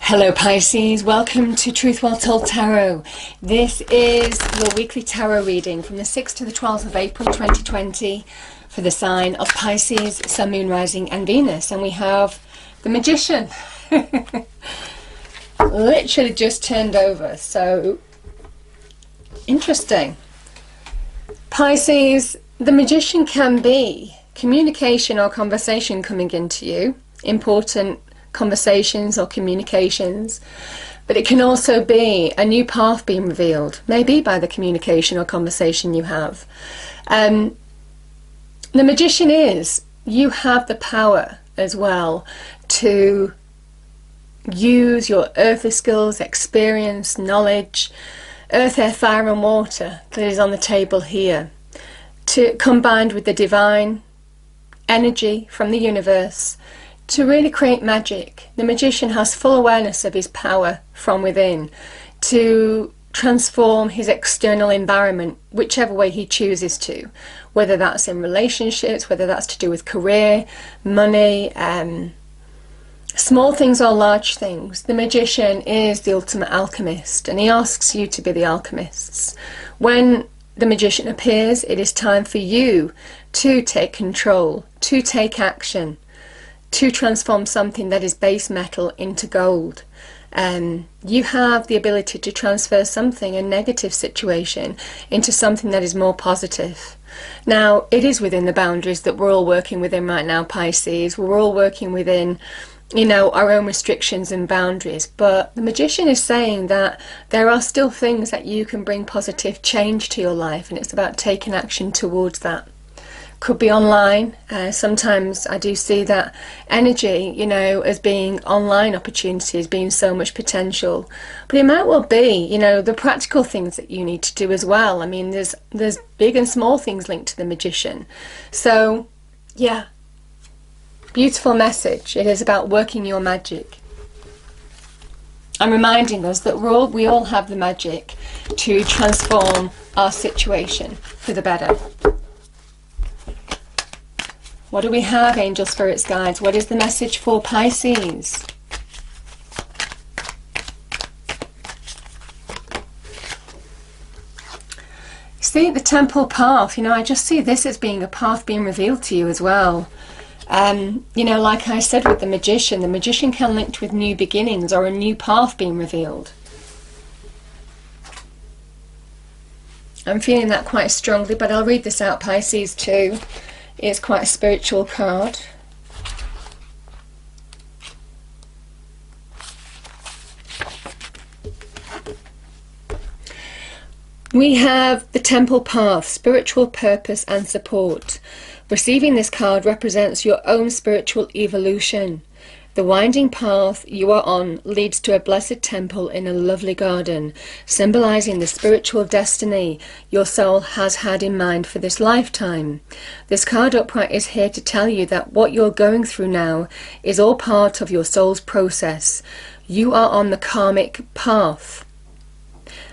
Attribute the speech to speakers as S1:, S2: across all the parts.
S1: Hello Pisces, welcome to Truth Well Told Tarot. This is your weekly tarot reading from the 6th to the 12th of April 2020 for the sign of Pisces, Sun, Moon, Rising and Venus. And we have the Magician. Literally just turned over, so interesting. Pisces, the Magician can be communication or conversation coming into you, important conversations or communications, but it can also be a new path being revealed, maybe by the communication or conversation you have. The Magician is, you have the power as well to use your earthly skills, experience, knowledge, earth, air, fire and water that is on the table here, to combined with the divine energy from the universe to really create magic. The Magician has full awareness of his power from within to transform his external environment whichever way he chooses to, whether that's in relationships, whether that's to do with career, money, small things or large things. The Magician is the ultimate alchemist, and he asks you to be the alchemists. When the Magician appears, it is time for you to take control, to take action, to transform something that is base metal into gold. You have the ability to transfer something, a negative situation, into something that is more positive. Now, it is within the boundaries that we're all working within right now, Pisces. We're all working within, you know, our own restrictions and boundaries, but the Magician is saying that there are still things that you can bring positive change to your life, and it's about taking action towards that. Could be online. Sometimes I do see that energy, you know, as being online opportunities, being so much potential. But it might well be, you know, the practical things that you need to do as well. I mean, there's big and small things linked to the Magician. So, yeah, beautiful message. It is about working your magic. I'm reminding us that we all have the magic to transform our situation for the better. What do we have, angel spirits, guides? What is the message for Pisces? See, the temple path, you know, I just see this as being a path being revealed to you as well. You know, like I said with the Magician can link with new beginnings or a new path being revealed. I'm feeling that quite strongly, but I'll read this out, Pisces, too. It's quite a spiritual card. We have the temple path, spiritual purpose and support. Receiving this card represents your own spiritual evolution. The winding path you are on leads to a blessed temple in a lovely garden, symbolizing the spiritual destiny your soul has had in mind for this lifetime. This card upright is here to tell you that what you're going through now is all part of your soul's process. You are on the karmic path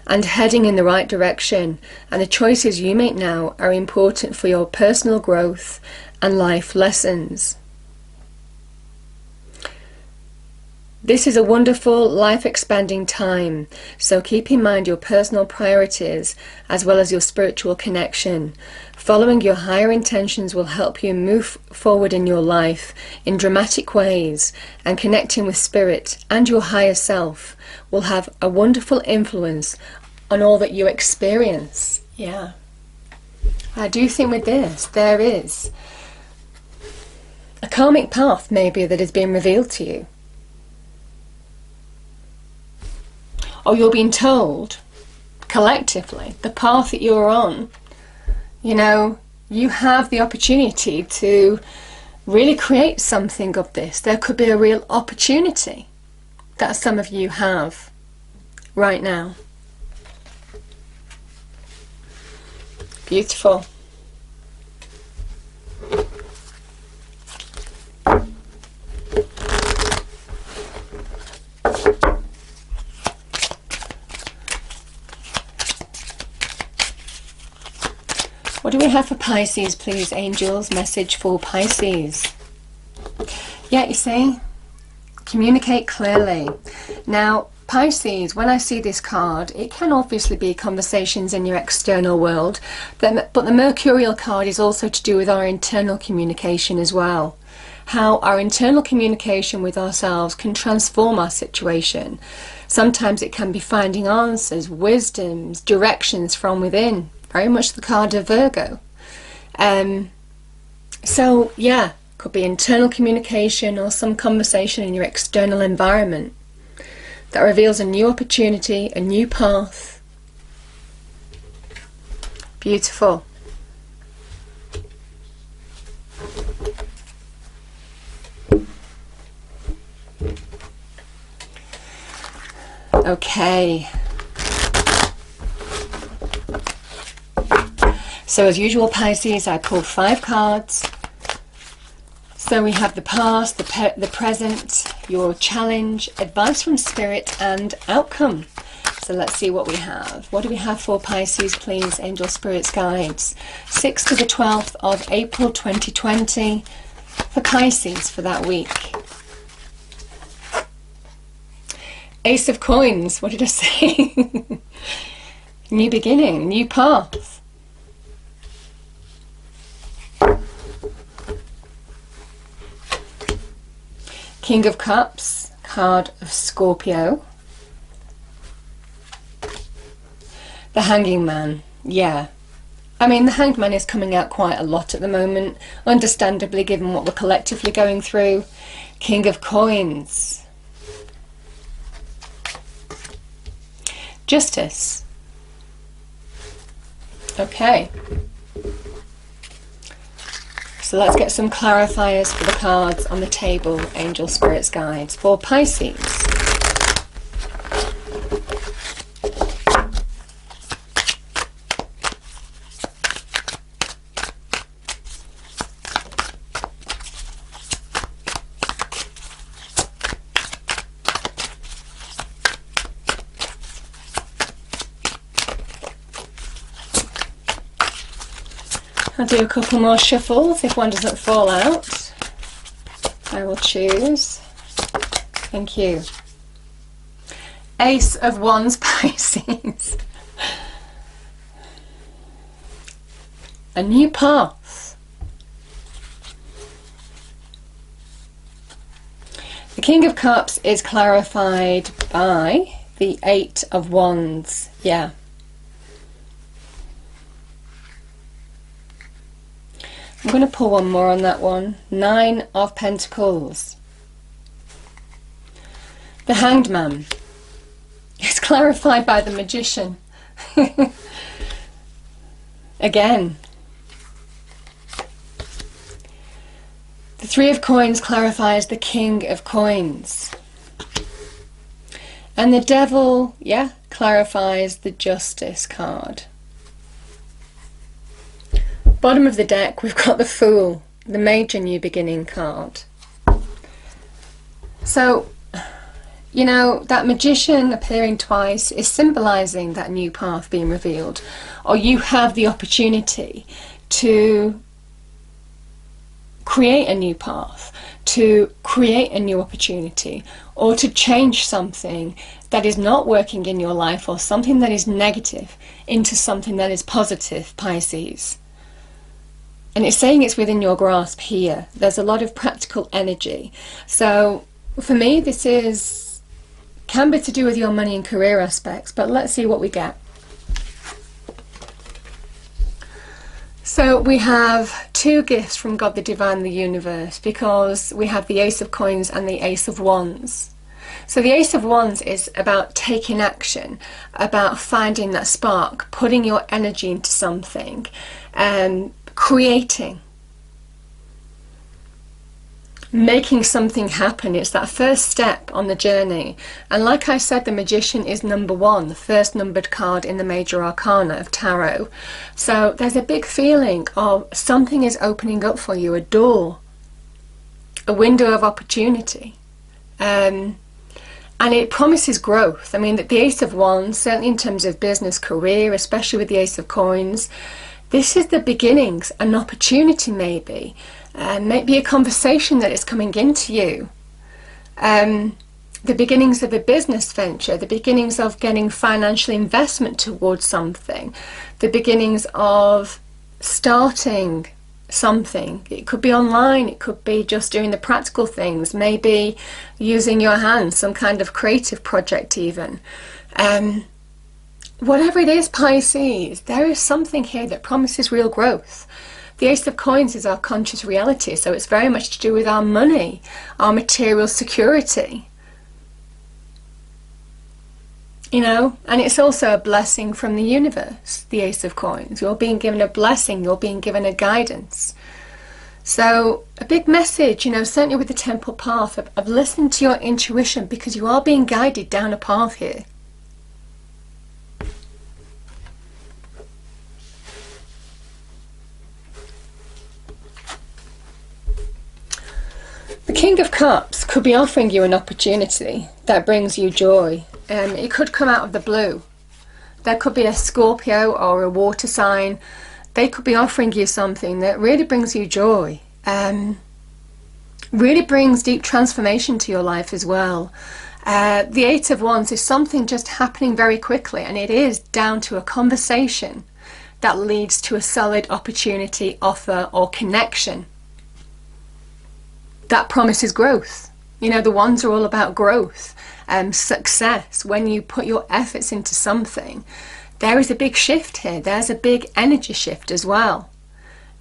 S1: and heading in the right direction, and the choices you make now are important for your personal growth and life lessons. This is a wonderful, life-expanding time, so keep in mind your personal priorities as well as your spiritual connection. Following your higher intentions will help you move forward in your life in dramatic ways, and connecting with spirit and your higher self will have a wonderful influence on all that you experience. Yeah, I do think with this, there is a karmic path maybe that is being revealed to you. Or you're being told, collectively, the path that you're on, you know, you have the opportunity to really create something of this. There could be a real opportunity that some of you have right now. Beautiful. What do we have for Pisces, please, angels? Message for Pisces. Yeah, you see, communicate clearly. Now, Pisces, when I see this card, it can obviously be conversations in your external world, but the Mercurial card is also to do with our internal communication as well. How our internal communication with ourselves can transform our situation. Sometimes it can be finding answers, wisdoms, directions from within. Very much the card of Virgo. So yeah, could be internal communication or some conversation in your external environment that reveals a new opportunity, a new path. Beautiful. Okay. So as usual, Pisces, I pulled 5 cards. So we have the past, the present, your challenge, advice from spirit, and outcome. So let's see what we have. What do we have for Pisces, please, angel spirits guides? 6th to the 12th of April 2020 for Pisces for that week. Ace of Coins, what did I say? New beginning, new path. King of Cups, card of Scorpio. The Hanging Man, yeah. I mean, the Hanged Man is coming out quite a lot at the moment, understandably given what we're collectively going through. King of Coins. Justice. Okay. So let's get some clarifiers for the cards on the table, angel spirits guides for Pisces. I'll do a couple more shuffles. If one doesn't fall out, I will choose. Thank you. Ace of Wands, Pisces. A new path. The King of Cups is clarified by the 8 of Wands. Yeah. I'm going to pull one more on that one. 9 of Pentacles. The Hanged Man. It's clarified by the Magician. Again. The 3 of Coins clarifies the King of Coins. And the Devil, yeah, clarifies the Justice card. Bottom of the deck, we've got the Fool, the Major New Beginning card. So, you know, that Magician appearing twice is symbolizing that new path being revealed. Or you have the opportunity to create a new path, to create a new opportunity, or to change something that is not working in your life, or something that is negative into something that is positive, Pisces. And it's saying it's within your grasp here. There's a lot of practical energy. So for me, this can be to do with your money and career aspects, but let's see what we get. So we have 2 gifts from God, the Divine, the Universe, because we have the Ace of Coins and the Ace of Wands. So the Ace of Wands is about taking action, about finding that spark, putting your energy into something, creating, making something happen. It's that first step on the journey. And like I said, the Magician is number 1, the first numbered card in the Major Arcana of Tarot. So there's a big feeling of something is opening up for you, a door, a window of opportunity. And it promises growth. I mean, the Ace of Wands, certainly in terms of business, career, especially with the Ace of Coins, this is the beginnings, an opportunity maybe, maybe a conversation that is coming into you. the beginnings of a business venture, the beginnings of getting financial investment towards something, the beginnings of starting something. It could be online, it could be just doing the practical things, maybe using your hands, some kind of creative project even. Whatever it is, Pisces, there is something here that promises real growth. The Ace of Coins is our conscious reality, so it's very much to do with our money, our material security. You know, and it's also a blessing from the universe, the Ace of Coins. You're being given a blessing, you're being given a guidance. So a big message, you know, certainly with the Temple Path, of listening to your intuition, because you are being guided down a path here. The King of Cups could be offering you an opportunity that brings you joy. It could come out of the blue. There could be a Scorpio or a water sign. They could be offering you something that really brings you joy. Really brings deep transformation to your life as well. The Eight of Wands is something just happening very quickly, and it is down to a conversation that leads to a solid opportunity, offer or connection that promises growth. You know, the Wands are all about growth, success. When you put your efforts into something, there is a big shift here. There's a big energy shift as well.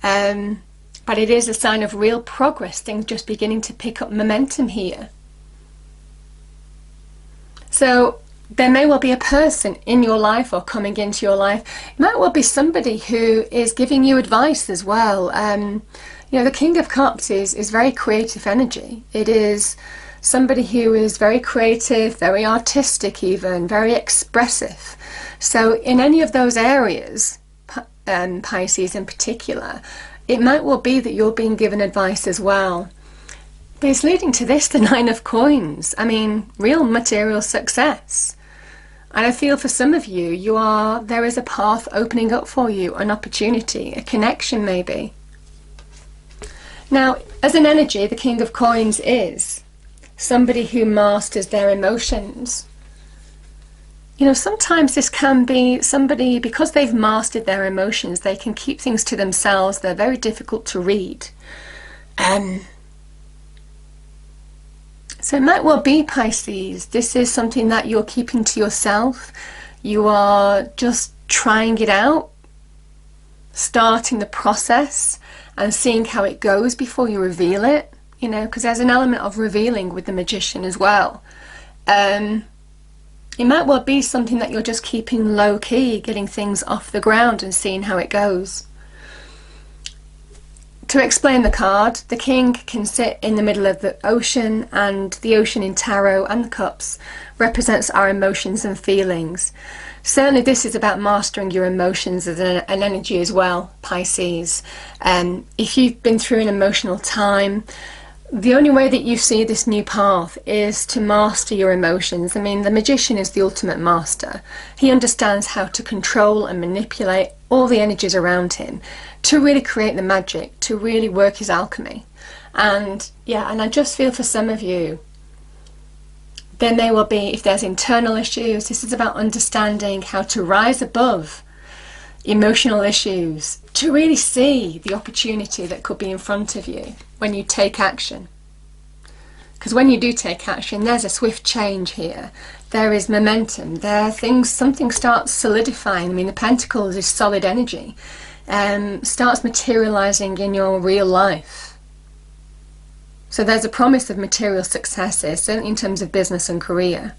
S1: But it is a sign of real progress, things just beginning to pick up momentum here. So there may well be a person in your life or coming into your life. It might well be somebody who is giving you advice as well. You know, the King of Cups is very creative energy. It is somebody who is very creative, very artistic even, very expressive. So in any of those areas, Pisces in particular, it might well be that you're being given advice as well. But it's leading to this, the Nine of Coins. I mean, real material success. And I feel for some of you, there is a path opening up for you, an opportunity, a connection maybe. Now, as an energy, the King of Coins is somebody who masters their emotions. You know, sometimes this can be somebody, because they've mastered their emotions, they can keep things to themselves. They're very difficult to read. So it might well be, Pisces, this is something that you're keeping to yourself. You are just trying it out, starting the process and seeing how it goes before you reveal it, you know, because there's an element of revealing with the Magician as well. It might well be something that you're just keeping low-key, getting things off the ground and seeing how it goes. To explain the card, the King can sit in the middle of the ocean, and the ocean in Tarot and the Cups represents our emotions and feelings. Certainly this is about mastering your emotions as an energy as well, Pisces. If you've been through an emotional time, the only way that you see this new path is to master your emotions. I mean, the Magician is the ultimate master. He understands how to control and manipulate all the energies around him to really create the magic, to really work his alchemy. And yeah, and I just feel for some of you, there may well be, if there's internal issues, this is about understanding how to rise above emotional issues, to really see the opportunity that could be in front of you when you take action. Because when you do take action, there's a swift change here. There is momentum. Something starts solidifying. I mean, the Pentacles is solid energy. Starts materializing in your real life. So there's a promise of material successes, certainly in terms of business and career.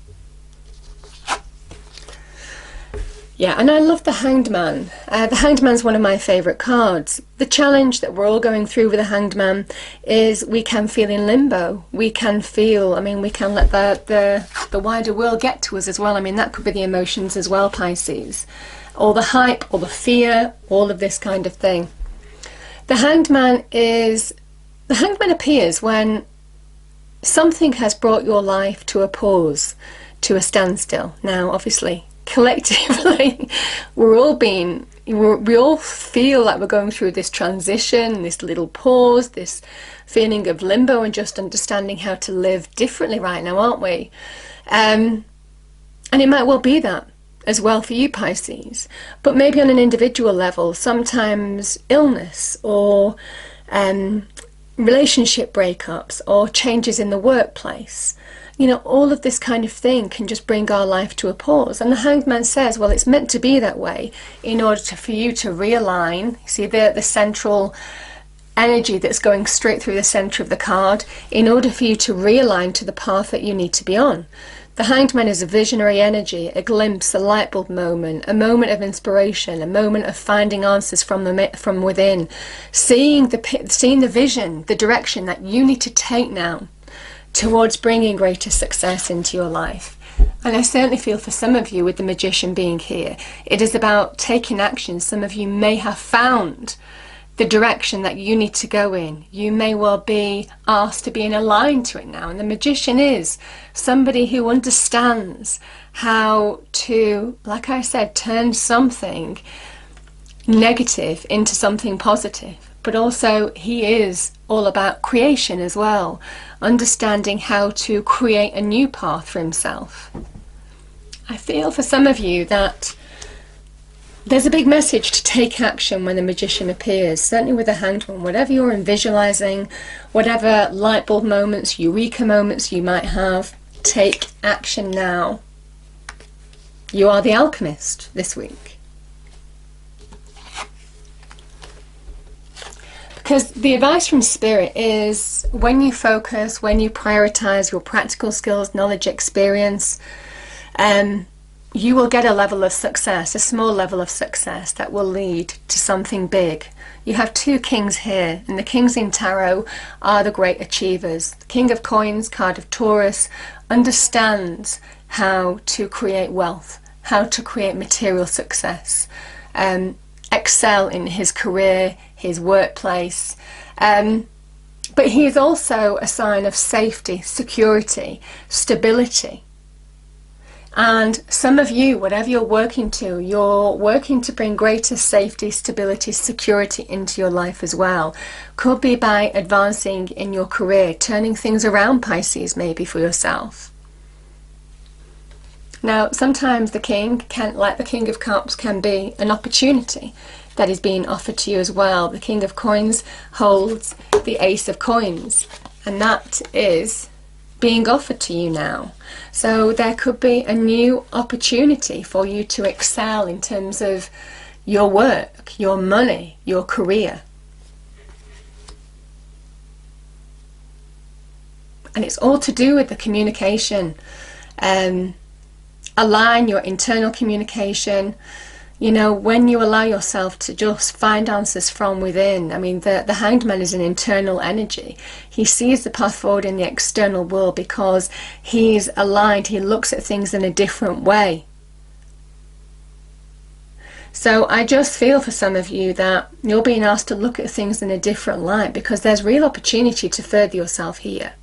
S1: Yeah, and I love the Hanged Man. The Hanged Man's one of my favourite cards. The challenge that we're all going through with the Hanged Man is we can feel in limbo. We can feel, I mean, we can let the wider world get to us as well. I mean, that could be the emotions as well, Pisces. All the hype, all the fear, all of this kind of thing. The Hanged Man appears when something has brought your life to a pause, to a standstill. Now, obviously, collectively, we all feel like we're going through this transition, this little pause, this feeling of limbo and just understanding how to live differently right now, aren't we? And it might well be that as well for you, Pisces, but maybe on an individual level, sometimes illness or relationship breakups or changes in the workplace, you know, all of this kind of thing can just bring our life to a pause. And the Hanged Man says, well, it's meant to be that way in order for you to realign. See the central energy that's going straight through the center of the card, in order for you to realign to the path that you need to be on. The Hanged Man is a visionary energy, a glimpse, a light bulb moment, a moment of inspiration, a moment of finding answers from within, seeing the vision, the direction that you need to take now towards bringing greater success into your life. And I certainly feel for some of you, with the Magician being here, it is about taking action. Some of you may have found the direction that you need to go in. You may well be asked to be in a line to it now. And the Magician is somebody who understands how to, like I said, turn something negative into something positive. But also he is all about creation as well, understanding how to create a new path for himself. I feel for some of you that there's a big message to take action when the Magician appears, certainly with the Hanged One. Whatever you're visualizing, whatever light bulb moments, eureka moments you might have, take action now. You are the alchemist this week. Because the advice from Spirit is, when you focus, when you prioritize your practical skills, knowledge, experience, you will get a level of success, a small level of success that will lead to something big. You have two kings here, and the kings in tarot are the great achievers. The King of Coins, card of Taurus, understands how to create wealth, how to create material success, excel in his career, his workplace. But he is also a sign of safety, security, stability. And some of you, whatever you're working to bring greater safety, stability, security into your life as well. Could be by advancing in your career, turning things around, Pisces, maybe for yourself. Now, sometimes the king can, like the King of Cups, can be an opportunity that is being offered to you as well. The King of Coins holds the Ace of Coins, and that is being offered to you now. So there could be a new opportunity for you to excel in terms of your work, your money, your career. And it's all to do with the communication. Align your internal communication. You know, when you allow yourself to just find answers from within. I mean, the Hanged Man is an internal energy. He sees the path forward in the external world because he's aligned. He looks at things in a different way. So I just feel for some of you that you're being asked to look at things in a different light, because there's real opportunity to further yourself here.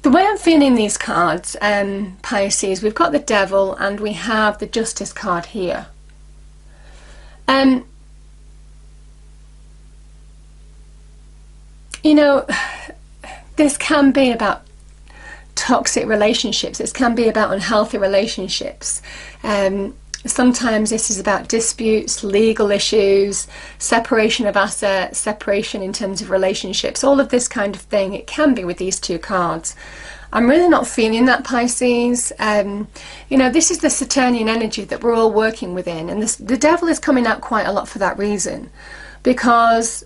S1: The way I'm feeling these cards, Pisces, we've got the Devil and we have the Justice card here. You know, this can be about toxic relationships. It can be about unhealthy relationships. Sometimes this is about disputes, legal issues, separation of assets, separation in terms of relationships, all of this kind of thing. It can be with these two cards. I'm really not feeling that, Pisces. You know, this is the Saturnian energy that we're all working within, and the Devil is coming out quite a lot for that reason, because,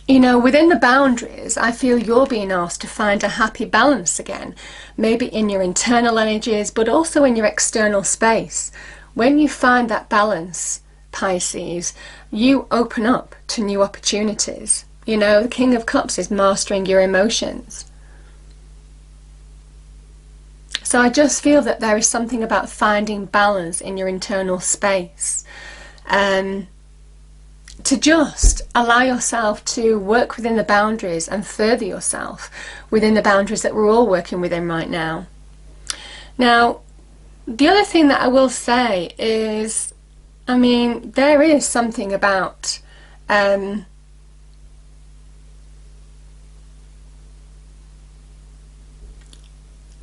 S1: you know, within the boundaries, I feel you're being asked to find a happy balance again, maybe in your internal energies, but also in your external space. When you find that balance, Pisces, you open up to new opportunities. You know, the King of Cups is mastering your emotions. So I just feel that there is something about finding balance in your internal space. to just allow yourself to work within the boundaries and further yourself within the boundaries that we're all working within right now. Now, the other thing that I will say is, I mean, there is something about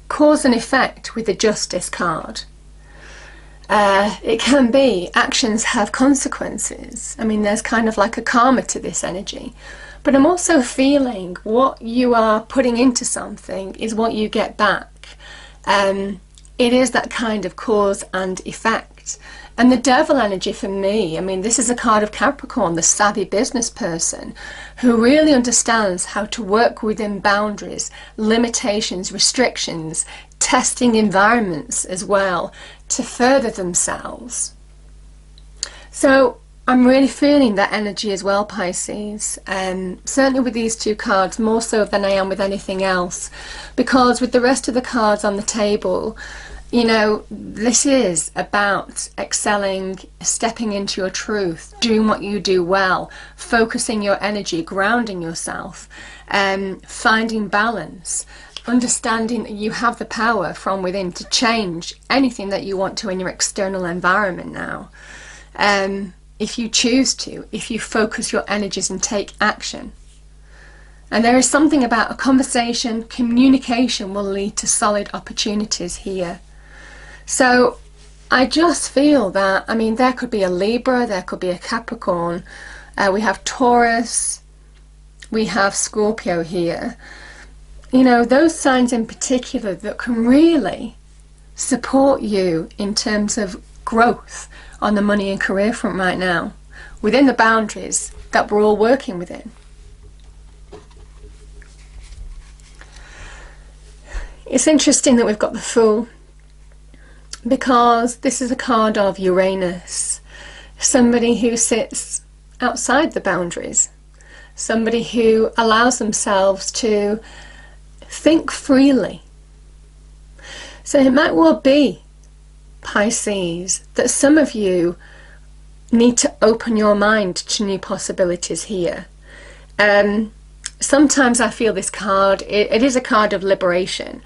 S1: cause and effect with the Justice card. It can be actions have consequences. I mean, there's kind of like a karma to this energy. But I'm also feeling what you are putting into something is what you get back. It is that kind of cause and effect. And the Devil energy for me, I mean, this is a card of Capricorn, the savvy business person who really understands how to work within boundaries, limitations, restrictions, testing environments as well to further themselves. So I'm really feeling that energy as well, Pisces, certainly with these two cards, more so than I am with anything else, because with the rest of the cards on the table, you know, this is about excelling, stepping into your truth, doing what you do well, focusing your energy, grounding yourself, finding balance, understanding that you have the power from within to change anything that you want to in your external environment now. If you choose to, if you focus your energies and take action. And there is something about a conversation, communication will lead to solid opportunities here. So I just feel that, I mean, there could be a Libra, there could be a Capricorn, we have Taurus, we have Scorpio here. You know, those signs in particular that can really support you in terms of growth on the money and career front right now, within the boundaries that we're all working within. It's interesting that we've got the Fool, because this is a card of Uranus, somebody who sits outside the boundaries, somebody who allows themselves to think freely. So it might well be, Pisces, that some of you need to open your mind to new possibilities here. Sometimes I feel this card, it is a card of liberation.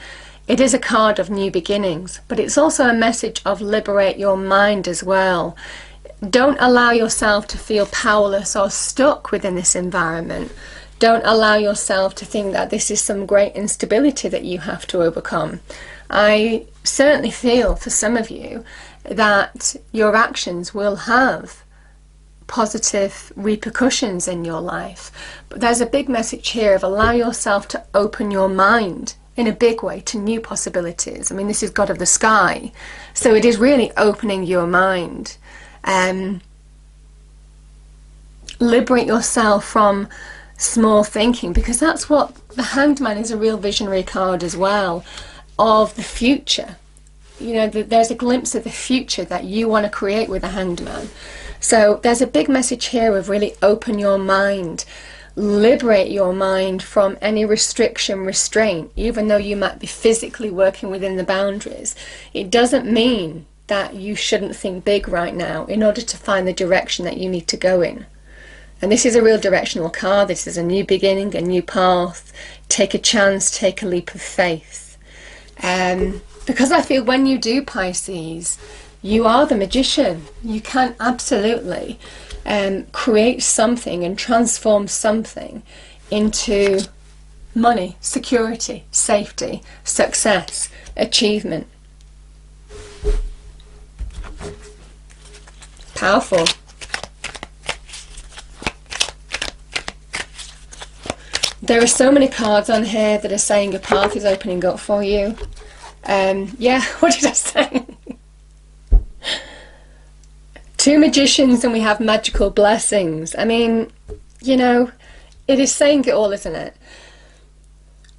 S1: It is a card of new beginnings, but it's also a message of liberate your mind as well. Don't allow yourself to feel powerless or stuck within this environment. Don't allow yourself to think that this is some great instability that you have to overcome. I certainly feel for some of you that your actions will have positive repercussions in your life. But there's a big message here of allow yourself to open your mind in a big way to new possibilities. I mean, this is God of the sky, so it is really opening your mind. Liberate yourself from small thinking, because that's what the Hanged Man is, a real visionary card as well, of the future. You know, there's a glimpse of the future that you want to create with the Hanged Man. So there's a big message here of really open your mind, liberate your mind from any restriction, restraint. Even though you might be physically working within the boundaries, it doesn't mean that you shouldn't think big right now in order to find the direction that you need to go in. And this is a real directional card. This is a new beginning, a new path. Take a chance, take a leap of faith. Because I feel when you do, Pisces, you are the magician. You can absolutely create something and transform something into money, security, safety, success, achievement. Powerful. There are so many cards on here that are saying your path is opening up for you. Yeah, what did I say? Two magicians and we have magical blessings. I mean, you know, it is saying it all, isn't it?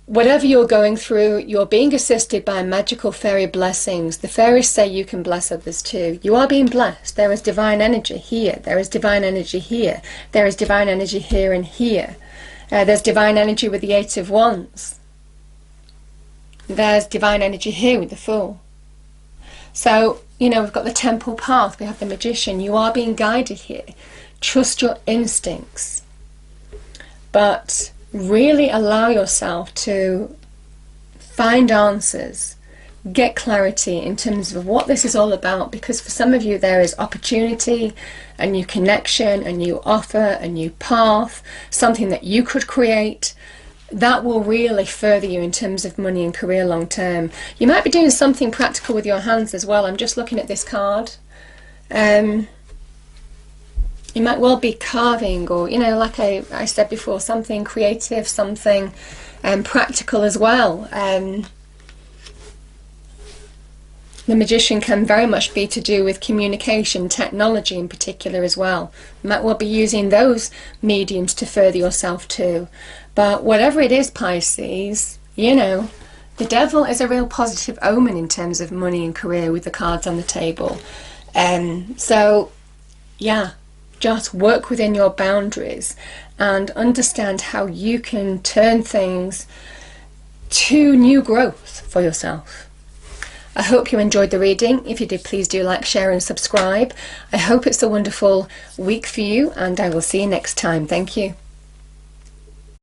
S1: Whatever you're going through, you're being assisted by magical fairy blessings. The fairies say you can bless others too. You are being blessed. There is divine energy here. There is divine energy here. There is divine energy here and here. There's divine energy with the Eight of Wands. There's divine energy here with the Fool. So, you know, we've got the temple path, we have the magician. You are being guided here trust your instincts, but really allow yourself to find answers, get clarity in terms of what this is all about, because for some of you there is opportunity, a new connection, a new offer, a new path, something that you could create that will really further you in terms of money and career long term. You might be doing something practical with your hands as well. I'm just looking at this card. You might well be carving, or, you know, like I said before, something creative, something practical as well. The Magician can very much be to do with communication, technology in particular as well. You might well be using those mediums to further yourself too. But whatever it is, Pisces, you know, the Devil is a real positive omen in terms of money and career with the cards on the table. So, yeah, just work within your boundaries and understand how you can turn things to new growth for yourself. I hope you enjoyed the reading. If you did, please do like, share and subscribe. I hope it's a wonderful week for you, and I will see you next time. Thank you.